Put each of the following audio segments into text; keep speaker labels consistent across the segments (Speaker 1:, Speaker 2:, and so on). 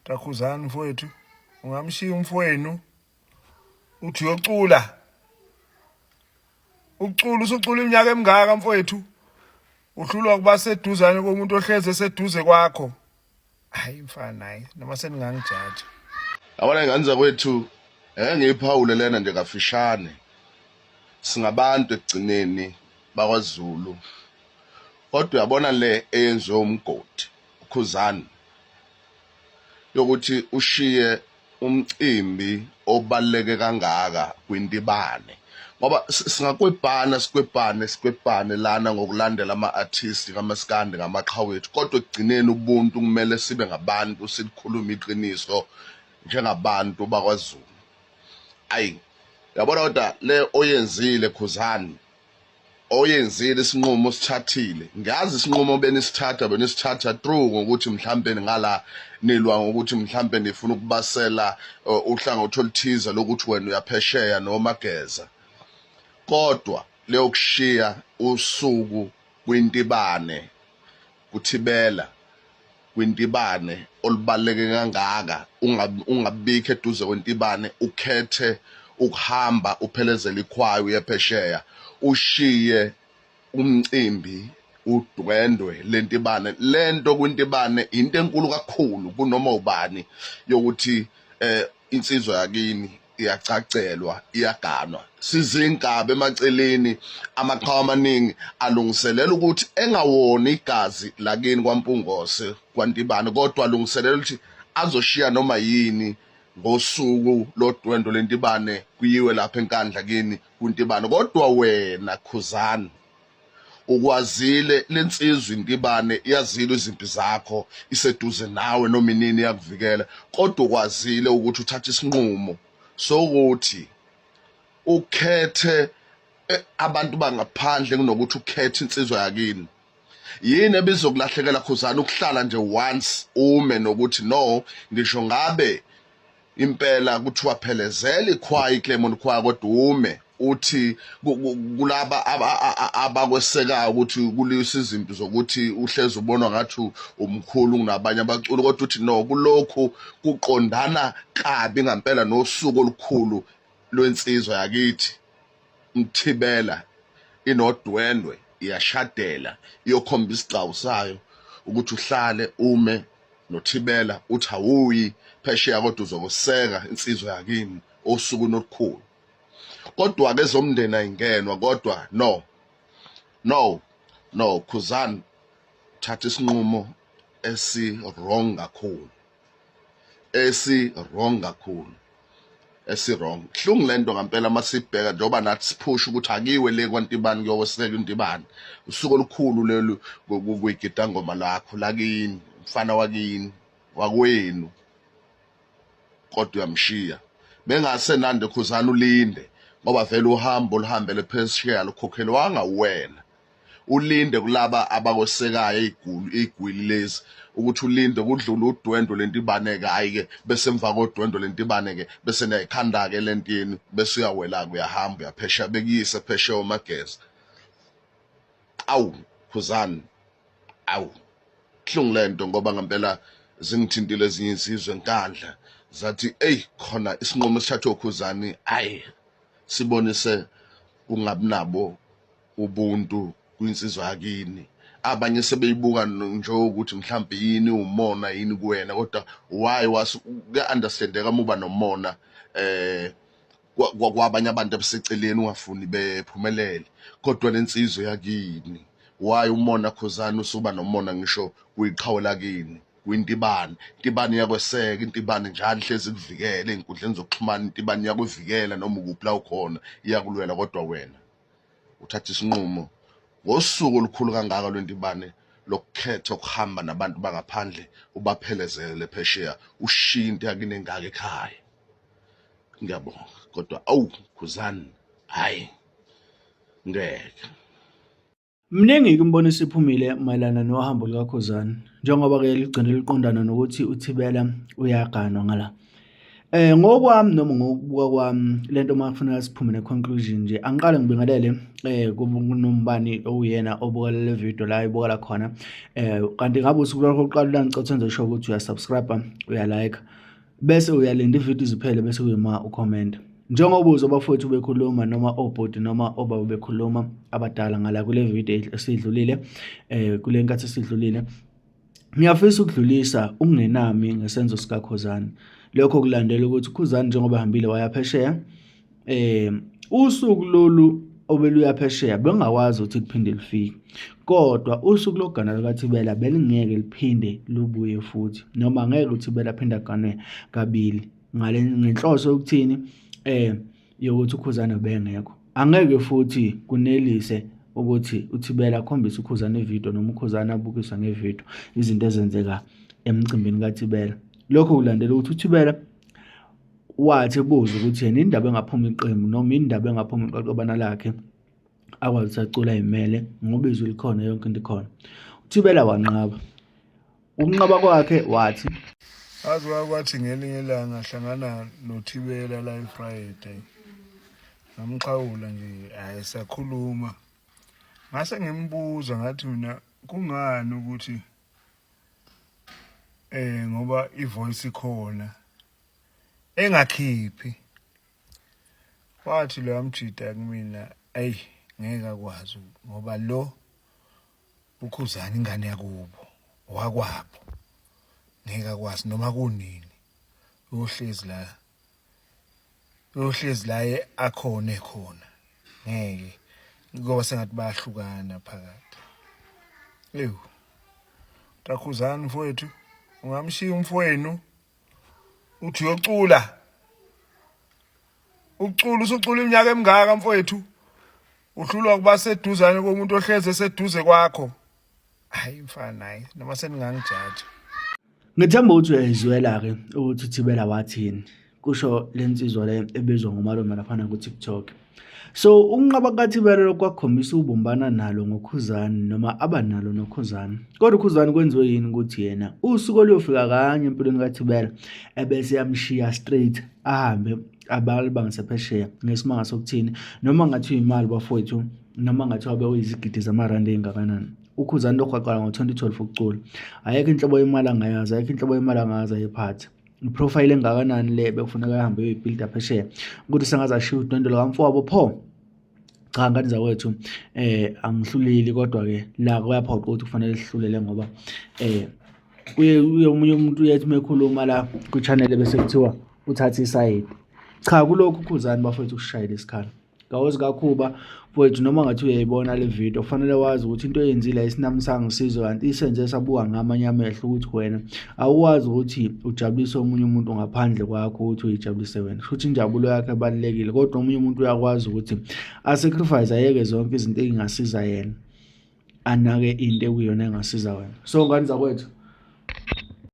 Speaker 1: Takhuzani mfowethu, ungamshiya umfowenu uthi uyocula. Ukucula usucula iminyaka emingaka mfowethu? Uhlulwa kuba seduzane komuntu ohleze seduze kwakho. Hayi mfana hayi, noma seningangijaja.
Speaker 2: Yabona ingane zakwethu ngiyiphawule lena nje kafishane. Singabantu ekugcineni bakwaZulu. Kodwa uyabona le eyenziwe umgodi uKhuzani yokuthi ushiye umcimbi obaleke kangaka kwintibane, ngoba sikwebhane lana ngokulandela ama-artists ngamaskandi ngamaqhawethu, kodwa ekugcineni ubuntu kumele sibe ngabantu silikhuluma iqiniso njengabantu bakwaZulu. Ayi yabona kodwa le oyenzile Khuzani, oyenzile isinqumo sithathile. Ngiyazi isinqumo benisithatha through ngokuthi mhlambe ngala nilwa ngokuthi mhlambe nifuna ukubasela uhlangothi oluthize lokuthi wena uyaphesheya noma geza, kodwa leyo kushiya usuku kwintibane kuthibela kwintibane olubaleke kangaka, ungabikho eduze kwentibane, ukhethe ukuhamba uphelezela ikhwayo yephesheya, ushiye umcimbi udwendwe lentibane. Lento kwintibane into enkulu kakhulu kunoma ubani yokuthi insizwa yakini iyacacelwa, iyaganwa. Sizinkabi emaceleni, amaqhawe amaningi alungiselela ukuthi engawoni igazi lakini kwaMpungose kwantibane, kodwa alungiselela ukuthi azoshiya noma yini ngosuku lodwendwe lentibane kuyiwe lapha enkandla kini kwintibane. Kodwa wena Khuzani ukwazile lensizwa intibane, iyazile izimpi zakho, iseduze nawe noma inini yakuvikela, kodwa ukwazile ukuthi uthathe isinqumo sokuthi ukhethe abantu bangaphandle kunokuthi ukhethe insizwa yakini. Yini ebizokulahlekela Khuzani ukuhlala nje once ume nokuthi no, ngisho ngabe impela kuthiwa phelezela ikhwaya iClermont Choir, kodwa ume uthi kulaba abakwesekayo ukuthi kulisa izimpi zokuthi uhlezi ubonwa ngathi umkhulu kunabanye abaculi, kodwa uthi no, kulokhu kuqondana kabi ngempela nosuku olukhulu lwensizwa yakithi Mthibela, inodwendwe, iyashadela, iyokhomba isigcawu sayo ukuthi uhlale ume noThibela, uthi awuyi phesheya kodwa uzokoseka insizwa yakini osuku olukhulu. Kodwa-ke ezomndeni ayingenwa, kodwa no Khuzani, thatha isinqumo esi-wrong kakhulu, esi-wrong. Hlungu lento ngampela masibheka njengoba nathi siphusha ukuthi akiwe le kwantibane kuyokweseka intibane, usuku olukhulu lelu kuyigidangoma lakho lakini, umfana wakini wakwenu, kodwa uyamshiya. Bengase nande Khuzani ulinde, ngoba vele uhambo oluhambele phesheya lukhokhelwanga wena. Ulinde kulaba abakwesekayo igwili lezi, ukuthi ulinde kudlule udwendwe lentibane-ke. Hayi-ke bese emva kodwendwe lentibane-ke bese niyayikhanda-ke lentini, bese uyawela-ke uyahamba uyaphesheya, bekuyise phesheya omageza. Awu Khuzani, awu hlungu lento, ngoba ngempela zingithintile ezinye insizwe enkandla zathi eyi khona isinqumo esithathwe uKhuzani, ayi sibonise kungabi nabo ubuntu kwinsizwa yakini. Abanye sebeyibuka njengokuthi mhlawumbe yini umona yini kuwena, kodwa why kuya-understandeka uma uba nomona kwabanye abantu abaseceleni ungafuni bephumelele, kodwa lensizwa yakini why umona Khuzani usuba nomona ngisho kuyiqhawe lakini kwintibane. Intibane iyakweseka, intibane njalo ihlezi ikuvikele ey'nkundleni zokuxhumana, intibane iyakuvikela noma ukuphi la ukhona, iyakulwela. Kodwa wena uthatha isinqumo ngosuku olukhulu kangaka lwentibane lokukhetha ukuhamba nabantu bangaphandle ubaphelezele phesheya, ushiye into yakini engaka ekhaya. Ngiyabonga, kodwa awu Khuzani, hhayi ngeke.
Speaker 3: Mningi-ke imboniso iphumile mayelana nohambo lukaKhuzani, njengoba-ke ligcine liqondana nokuthi uThibela uyaganwa ngala. Ngokwami noma ngokubuka kwami lento uma kufuneka siphume ne-conclusion nje, angiqale ngibingelele kunombani owuyena obuka le video la ayibukela khona. Kanti ngabe usuku lwakho lokuqala ulangicotha enze sure ukuthi uyasubscribe, uyalike, bese uyalinda ividiyo iziphele bese kuyima ukhomenta. Njengoba uzwa abafowethu bekhuluma noma obhuti noma obaba bekhuluma abadala ngala kule video esidlulile, kule nkathi esidlulile, ngiyafisa ukudlulisa ukungenami ngesenzo sikaKhuzani. Lokho kulandela ukuthi uKhuzani njengoba ehambile waya phesheya, usuku lolu obeluya phesheya bengakwazi ukuthi kuphinde lifike, kodwa usuku lokugana lukaThibela belingeke liphinde lubuye futhi, noma ngeke uThibela aphinde aganwe kabili ngenhloso yokuthini, yokuthi uKhuzani ubengekho. Angeke futhi kunelise ukuthi uThibela akhombise uKhuzani ividiyo noma uKhuzani abukiswa ngevidiyo izinto ezenzeka emcimbini kaThibela. Lokho kulandela ukuthi uThibela wathi ebuza ukuthi yena indaba engaphuma iqembu noma indaba engaphuma iqaqobana lakhe akwazi ukuthi acula ay'mele ngoba izwi likhona yonke into ikhona. uThibela wanqaba. Ukunqaba kwakhe wathi
Speaker 1: Azi kwathi ngelinye ilanga hlangana noThibela la eFriday. Ngamxhawula nje sakhuluma. Ngase ngimbuza ngathi mina kungani ukuthi ngoba ivoice ikhona engakhiphi. Wathi lo amjida kumina, ayi ngeke akwazi ngoba lo uKhuzani ingane yakubo wakwabo. Ngeke akwazi noma kunini uyohlezi la akhona ekhona ngeke ngoba sengathi bayahlukana phakathi. Takhuzani mfowethu ungamshiya umfowenu uthi uyocula usucula iminyaka emingaka mfowethu uhlulwa kuba seduzane komuntu ohleze seduze kwakho. Hayi mfana hayi noma seningangijaji.
Speaker 3: ngithemba ukuthi uyayizwela-ke ukuthi uThibela wathini, kusho le nsizwa le ebizwa ngomalume laphana ku-TikTok. So ukunqaba kukaThibela lokho kwakhombisa ubumbana nalo ngoKhuzani noma abanalo noKhuzani. Kodwa uKhuzani kwenziwe yini ukuthi yena usuku oluyofika kanye empilweni kaThibela ebese yamshiya straight ahambe abalibangise phesheya ngesimanga sokuthini, noma ngathiwa imali bafowethu, noma ngathiwa bekuyizigidi zamarandi ey'ngakanani. uKhuzani lokho waqala ngo-2012 ukucula. Ayekho inhlobo yemali angayazi, ayekho inhlobo yemali angayazi ayiphathe. Iprofile engakanani le bekufuneka ahambe eyoyibhilida phesheya ukuthi sengaze ashiye udondolo kamfowabo pho. Cha ngani zawethu, angihluleli, kodwa-ke la kuyaphoqa ukuthi kufanele sihlulele ngoba uye omunye umuntu uyethi mekhuluma la ku-channel bese kuthiwa uthatha isayidi. Cha, kulokhu uKhuzani bafowethu kushayela isikhala. Kawozi kakhuba mfowethu, noma ngathi uyayibona le video kufanele wazi ukuthi into eyenzile ayisinamisanga isizwe, kanti isenze sabuka ngamanye amehlo ukuthi wena awuwazi ukuthi ujabulise omunye umuntu ngaphandle kwakho ukuthi uyijabulise wena. Futhi injabulo yakhe ebalulekile, kodwa omunye umuntu uyakwazi ukuthi asacrifice ayeke zonke izinto engasiza yena, anake into ekuyona engasiza wena. So ngani zakwethu,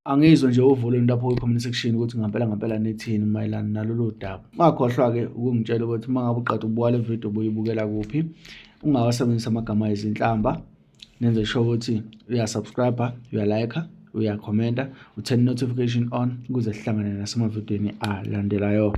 Speaker 3: angizwe nje uvulweni lapho kwi-comment section ukuthi ngampela nithini mayelana nalolu daba. Ungakhohlwa-ke ukungitshela ukuthi uma ngabe uqeda ukubuka le video ubuyibukela kuphi, ungawasebenzisa amagama ezinhlamba, nenze sure ukuthi uyasubscribe, uyalike, uyakhomenta, uturn notification on ukuze sihlangane nasemavidiyweni alandelayo.